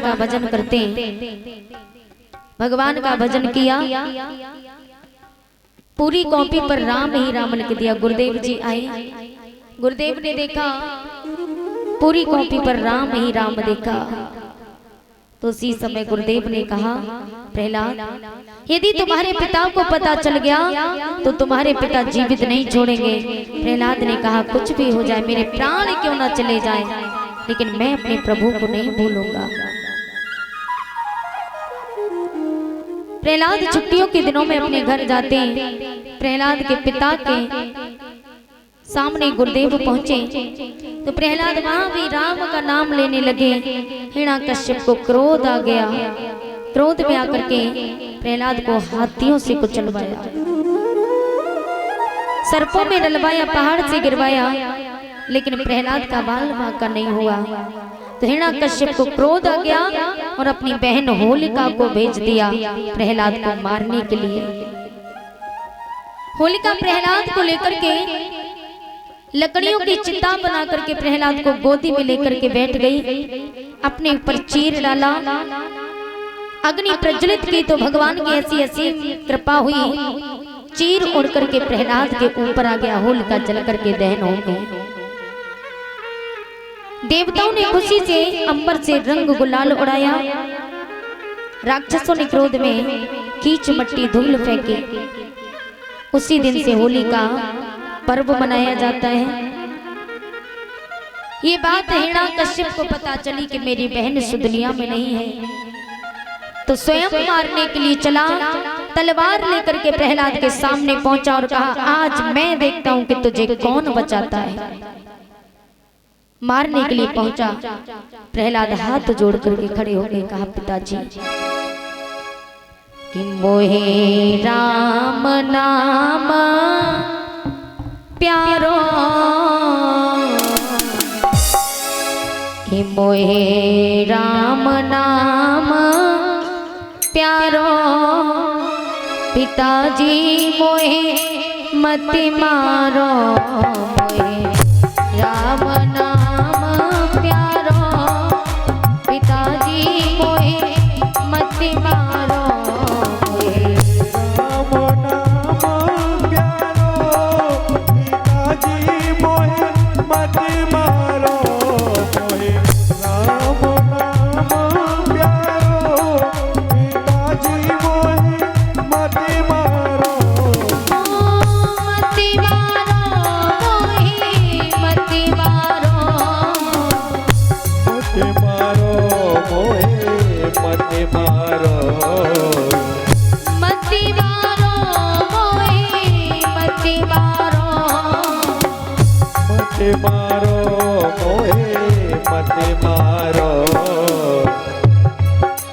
का भजन करते, भगवान का भजन किया, पूरी कॉपी पर राम ही राम लिख दिया। गुरुदेव जी आए, गुरुदेव ने देखा पूरी कॉपी पर राम ही राम देखा, तो उसी समय गुरुदेव ने कहा, प्रहलाद, यदि तुम्हारे पिता को पता चल गया तो तुम्हारे पिता जीवित नहीं छोड़ेंगे। प्रहलाद ने कहा, कुछ भी हो जाए, मेरे प्राण क्यों ना चले जाए, लेकिन मैं अपने प्रभु को नहीं भूलूंगा। प्रहलाद छुट्टियों के दिनों में अपने घर जाते, प्रहलाद के पिता के सामने गुरुदेव पहुंचे तो प्रहलाद वहां भी राम का नाम लेने लगे। हिरण्यकश्यप को क्रोध आ गया, क्रोध में आकर के प्रहलाद को हाथियों से कुचलवाया, सर्पों में डलवाया, पहाड़ से गिरवाया, लेकिन प्रहलाद का बाल बांका नहीं हुआ। तो हिरण्यकश्यप को क्रोध आ गया और अपनी बहन होलिका को भेज दिया प्रहलाद को मारने के लिए। होलिका प्रहलाद को लेकर के लकड़ियों की चिता बना करके प्रहलाद को गोदी में लेकर के बैठ गई, अपने ऊपर चीर डाला, अग्नि प्रज्वलित की तो भगवान की ऐसी असीम कृपा हुई, चीर उड़ करके प्रहलाद के ऊपर आ गया, होलिका जल करके दहन हो गई। देवताओं ने खुशी से अंबर से रंग गुलाल उड़ाया, राक्षसों ने क्रोध में कीच मट्टी धूल फेंके। उसी दिन से होली का पर्व मनाया जाता है। ये बात हिरण्यकश्यप को पता चली कि मेरी बहन इस दुनिया में नहीं है, तो स्वयं मारने के लिए चला, तलवार लेकर के प्रहलाद के सामने पहुंचा और कहा, आज मैं देखता हूं कि तुझे कौन बचाता है। मारने के लिए पहुंचा, प्रहलाद हाथ जोड़ करके खड़े होकर कहा, पिताजी कि मोहे राम नाम प्यारो, कि मोहे राम नाम प्यारो, पिताजी मोहे मत मारो, मोहे राम नाम प्यारो, पिताजी मोहे मत मारो, मोहे राम नाम प्यारो, पिताजी मोहे मत मारो, मोहे राम नाम प्यारो, पिताजी मोहे मत मारो, मारो मोहे मत मारो,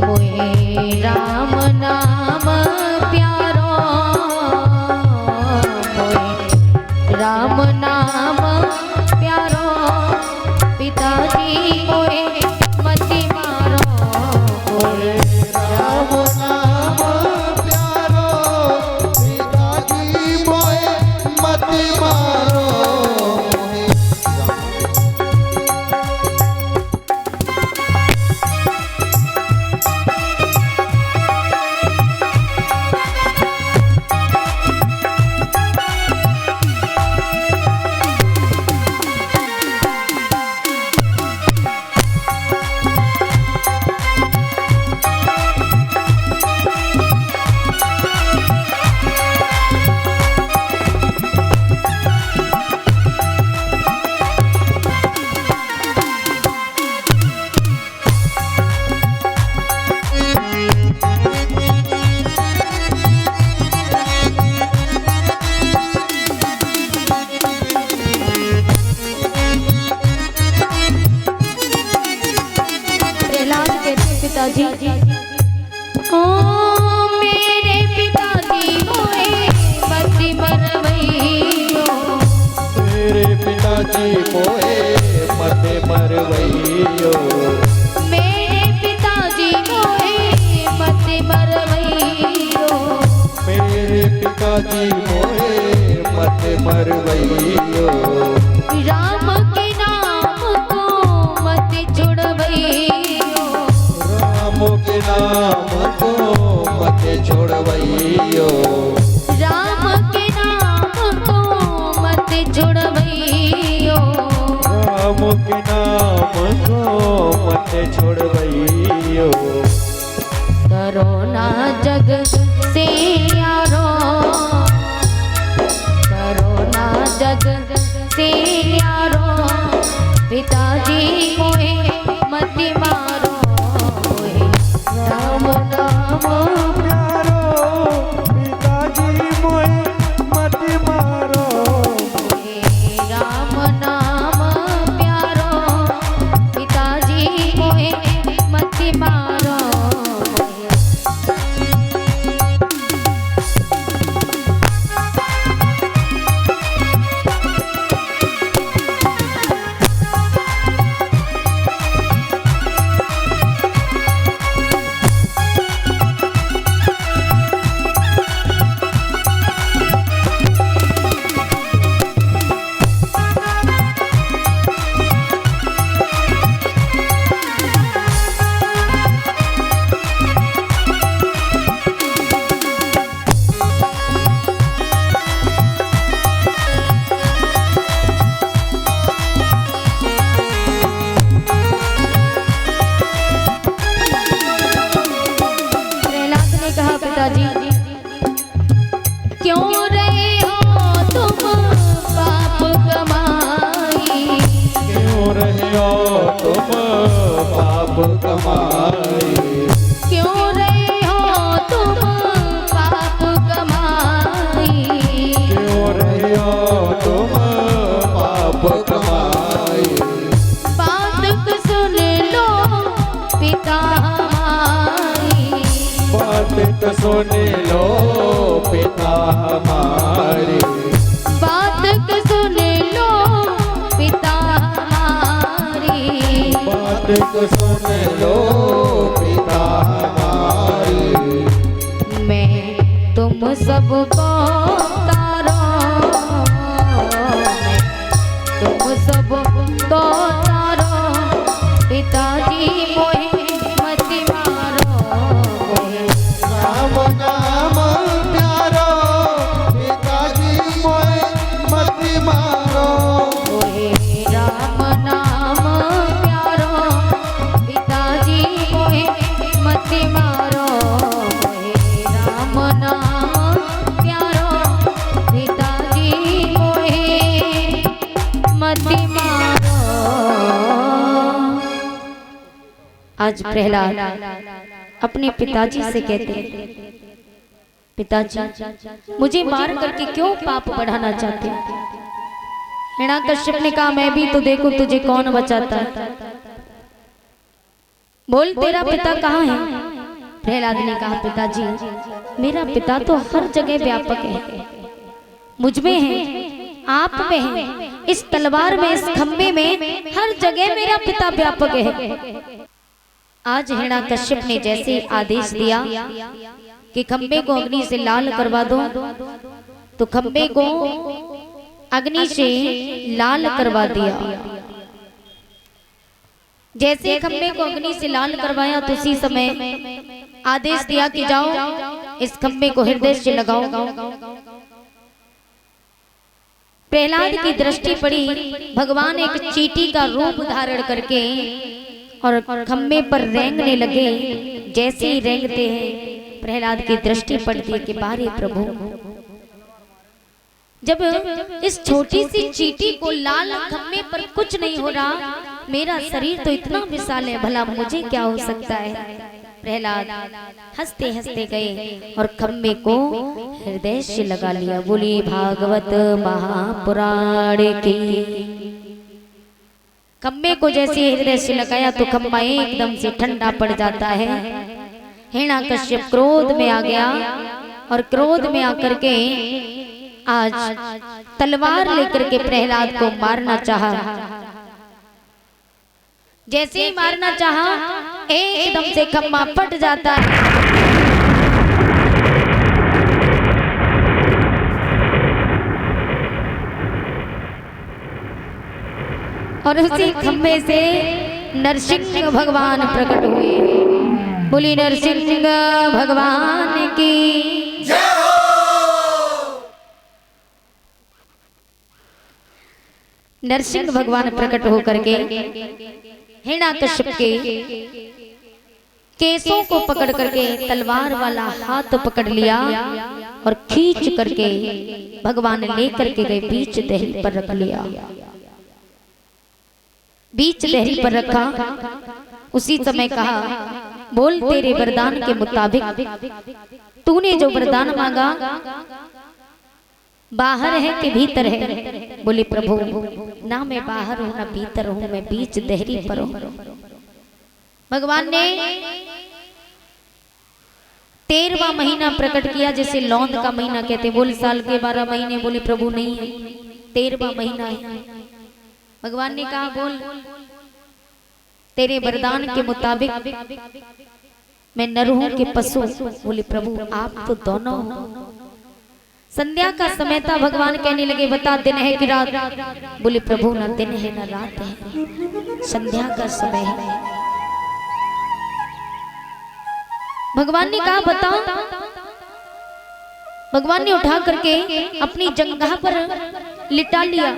मोहे राम नाम प्यारो, मोहे राम नाम प्यारो, पिताजी मोहे मत मारो, मोहे राम नाम प्यारो, पिताजी मोहे मत मारो। पिताजी, ओ मेरे पिताजी मोहे मत मरवइयो, मेरे पिताजी मोहे मत मरवइयो, मेरे पिताजी मोहे मत मरवइयो, मेरे पिताजी मोहे मत मरवइयो, राम के नाम को मत छुड़वइयो, के नाम को मत छोड़वैयो, राम के नाम को मत छोड़वैयो, राम के नाम को मत छोड़वैयो। करोना जग से यारो, करोना जग से यारो, पिताजी मोहे मत मारो, राम नाम प्यारो, पिताजी मोहे मत मारो, राम नाम प्यारो, पिताजी मोहे मत मारो। क्यों रहे हो तुम पाप कमाई, क्यों रहे हो तुम पाप कमाई, क्यों रहे हो तुम पाप कमाई, क्यों रहे हो तुम पाप कमाई। बात सुन लो पिता हमारी, बात तो सुन लो पिता हमारी, बात सुन लो पिता हमारी, बात तो सुन लो पिता हमारी। मैं तुम सबको तारो, मैं तुम सबको तारो, पिताजी मोहे मत मारो, राम नाम प्यारो, पिताजी मोहे मत मारो, राम नाम प्यारो, पिताजी मोहे मत मारो, राम नाम प्यारो, पिताजी मोहे मत मारो। आज प्रहलाद अपने पिताजी से कहते हैं, पिताजी मुझे मार करके क्यों पाप बढ़ाना चाहते हैं? हिरण्यकश्यप ने कहा मैं भी तो देखूं तुझे कौन बचाता है, बोल तेरा पिता कहाँ है? प्रहलाद ने कहा पिताजी मेरा पिता तो हर जगह व्यापक है, मुझ में है, आप में है, इस तलवार में, इस खंबे में, हर जगह मेरा पिता व्यापक है। आज हिरण्यकश्यप ने जैसे आदेश दिया कि खंबे को अग्नि से लाल करवा दो, तो खंबे को अग्नि से लाल करवा दिया। जैसे खंबे को अग्नि से लाल करवाया तो उसी समय आदेश दिया कि जाओ इस खंबे को हृदय से लगाओ। प्रहलाद की दृष्टि पड़ी, भगवान एक चींटी का रूप धारण करके और खंबे पर रेंगने लगे। जैसे ही रेंगते हैं प्रहलाद की दृष्टि पड़ती है कि बारे प्रभु, जब इस छोटी सी चींटी को लाल खंबे पर कुछ नहीं हो रहा, मेरा शरीर तो इतना विशाल है, भला मुझे क्या हो सकता है। प्रहलाद हंसते हंसते गए और खंबे को हृदय से लगा लिया। बोली भागवत महापुराण की। खंबे को जैसे हृदय से लगाया तो खंबा एकदम से ठंडा पड़ जाता है। हिरण्यकश्यप क्रोध में आ गया और क्रोध में आकर के आज तलवार लेकर के प्रहलाद को मारना चाहा। जैसे ही मारना चाहा एकदम से खंबा फट जाता है और उसी खंबे से नरसिंह भगवान प्रकट हुए। बोली नरसिंह भगवान की। नरसिंह भगवान प्रकट होकर के हिरण्यकश्यप के केसों को पकड़ करके तलवार वाला हाथ पकड़ लिया और खींच करके भगवान लेकर के गए बीच दहली पर रख लिया। बीच दहली पर रखा, उसी समय कहा बोल तेरे वरदान के मुताबिक तूने जो वरदान मांगा बाहर है कि भीतर है? बोले प्रभु ना मैं बाहर हूं ना भीतर हूं, मैं बीच दहली पर हूं। भगवान ने 13वां महीना प्रकट किया, जैसे लौंद का महीना कहते, बोल साल के 12 महीने? बोले प्रभु नहीं है, 13वां महीना है। भगवान ने कहा बोल तेरे वरदान के मुताबिक मैं नर हूं कि पशु? बोले प्रभु आप तो दोनों हो। संध्या का समय था, भगवान कहने लगे बता दिन है कि रात? बोले प्रभु ना दिन है ना रात है, संध्या का समय है। भगवान ने कहा बताओ। भगवान ने उठा करके अपनी जंघा पर लिटा लिया।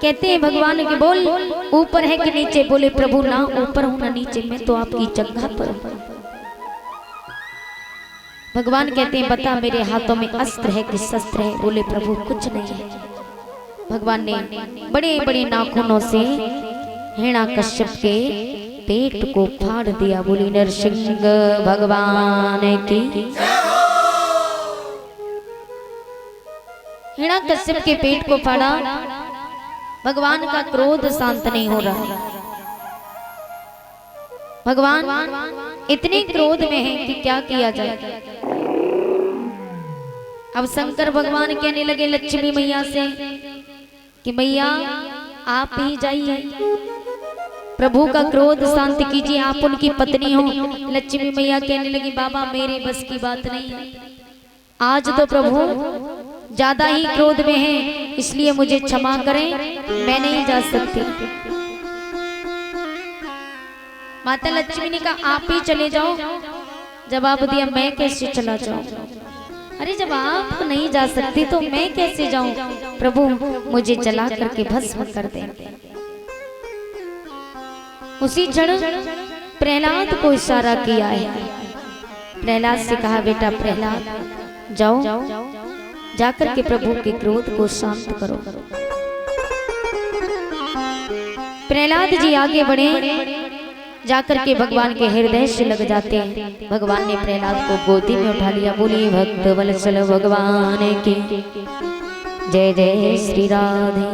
कहते हैं भगवान के बोल ऊपर है कि नीचे? बोले प्रभु ना ऊपर हूं ना नीचे, मैं तो आपकी जंघा पर हूं। भगवान कहते हैं बता मेरे हाथों में अस्त्र है कि शस्त्र है? बोले प्रभु कुछ नहीं है। भगवान ने बड़े बड़े नाखूनों से हिरण्यकश्यप के पेट को फाड़ दिया। बोली नरसिंह भगवान की। हिरण्यकश्यप के पेट को फाड़ा। भगवान का क्रोध शांत नहीं हो रहा। भगवान इतने क्रोध में हैं कि क्या किया जाए। अब शंकर भगवान कहने लगे लक्ष्मी मैया से कि मैया आप ही जाइए, प्रभु का क्रोध शांत कीजिए, आप उनकी पत्नी हो। लक्ष्मी मैया कहने लगी बाबा मेरे बस की बात नहीं है, आज तो प्रभु ज्यादा ही क्रोध में हैं, इसलिए मुझे क्षमा करें, मैं नहीं जा सकती। माता लक्ष्मी ने कहा आप ही चले जाओ। जवाब दिया मैं कैसे चला जाऊं? अरे जब आप नहीं जा सकती तो मैं कैसे जाऊं? प्रभु मुझे जला करके भस्म कर दें। उसी क्षण प्रहलाद को इशारा किया है। प्रहलाद से कहा बेटा प्रहलाद जाओ, जाकर के प्रभु के क्रोध को शांत करो। प्रहलाद जी आगे बढ़े, जाकर के भगवान के हृदय से लग जाते हैं। भगवान ने प्रहलाद को गोदी में उठा लिया। बोलिए भक्त वत्सल भगवान की जय जय श्री राधे।